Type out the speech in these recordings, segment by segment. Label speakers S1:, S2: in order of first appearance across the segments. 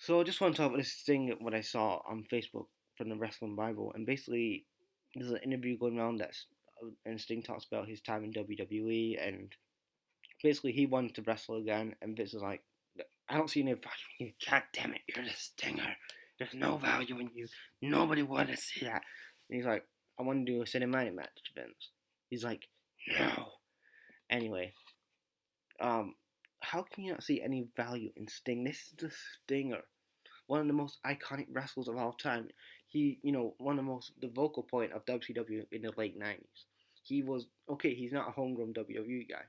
S1: So I just want to talk about this thing what I saw on Facebook from the Wrestling Bible, and basically there's an interview going around and Sting talks about his time in WWE, and basically he wanted to wrestle again, and Vince is like, I don't see any value in you. God damn it, you're the Stinger. There's no value in you. Nobody wanted to see that. And he's like, I want to do a cinematic match, Vince. He's like, no. Anyway, um, how can you not see any value in Sting? This is the Stinger, one of the most iconic wrestlers of all time. One of the most the vocal point of WCW in the late '90s. He was okay. He's not a homegrown WWE guy,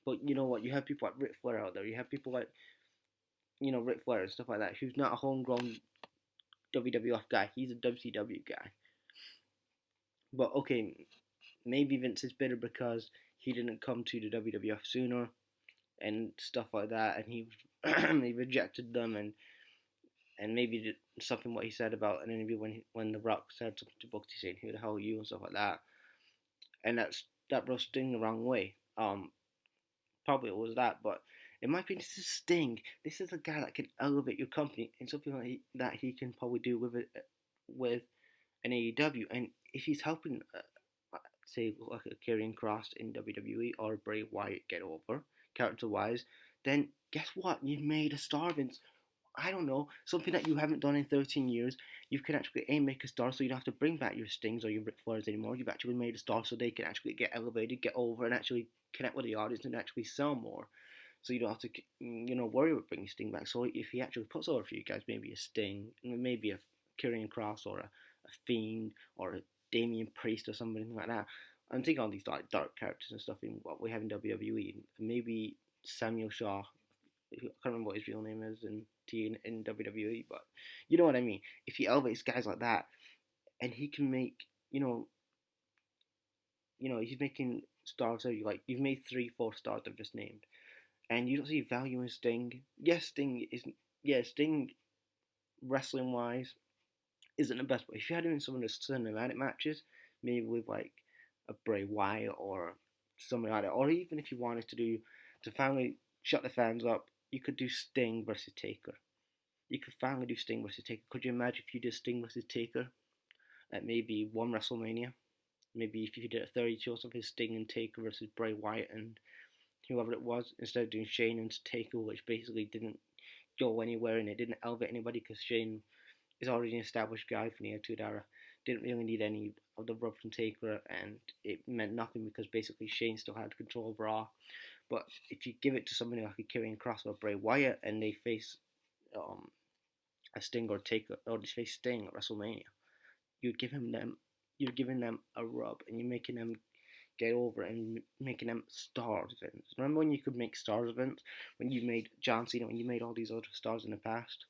S1: but you know what? You have people like Ric Flair out there. You have people like Ric Flair and stuff like that, who's not a homegrown WWF guy. He's a WCW guy. But okay, maybe Vince is bitter because he didn't come to the WWF sooner and stuff like that, and he rejected them, and maybe something what he said about an interview when The Rock said something to Booker saying who the hell are you and stuff like that, and that rubbed Sting the wrong way. Probably it was that, but in my opinion, this is Sting. This is a guy that can elevate your company and something like that he can probably do with an AEW, and if he's helping, say like a Karrion Kross in WWE or Bray Wyatt get over character wise, then guess what? You've made a star, Vince. I don't know, something that you haven't done in 13 years. You can actually make a star so you don't have to bring back your Stings or your Ric Flairs anymore. You've actually made a star so they can actually get elevated, get over, and actually connect with the audience and actually sell more. So you don't have to, worry about bringing Sting back. So if he actually puts over for you guys, maybe a Sting, maybe a Karrion Kross or a Fiend or a Damian Priest or something like that. I'm thinking all these like dark characters and stuff in what we have in WWE. Maybe Samuel Shaw, I can't remember what his real name is in WWE, but you know what I mean. If he elevates guys like that, and he can make, you know, he's making stars. So you've made 3, 4 stars I've just named, and you don't see value in Sting. Yes, Sting wrestling wise isn't the best, but if you had him in some of the cinematic matches, maybe with like a Bray Wyatt or something like that, or even if you wanted to finally shut the fans up, you could do Sting versus Taker. You could finally do Sting versus Taker. Could you imagine if you did Sting versus Taker at maybe one WrestleMania? Maybe if you did a 32 or something, Sting and Taker versus Bray Wyatt and whoever it was, instead of doing Shane and Taker, which basically didn't go anywhere and it didn't elevate anybody because Shane is already an established guy from the Attitude Era. Didn't really need any of the rub from Taker, and it meant nothing because basically Shane still had control of Raw. But if you give it to somebody like a Karrion Kross or Bray Wyatt and they face um, a Sting or Taker or they face Sting at WrestleMania, you're giving them you're giving them a rub and you're making them get over and making them stars events. Remember when you could make stars events when you made John Cena, when you made all these other stars in the past?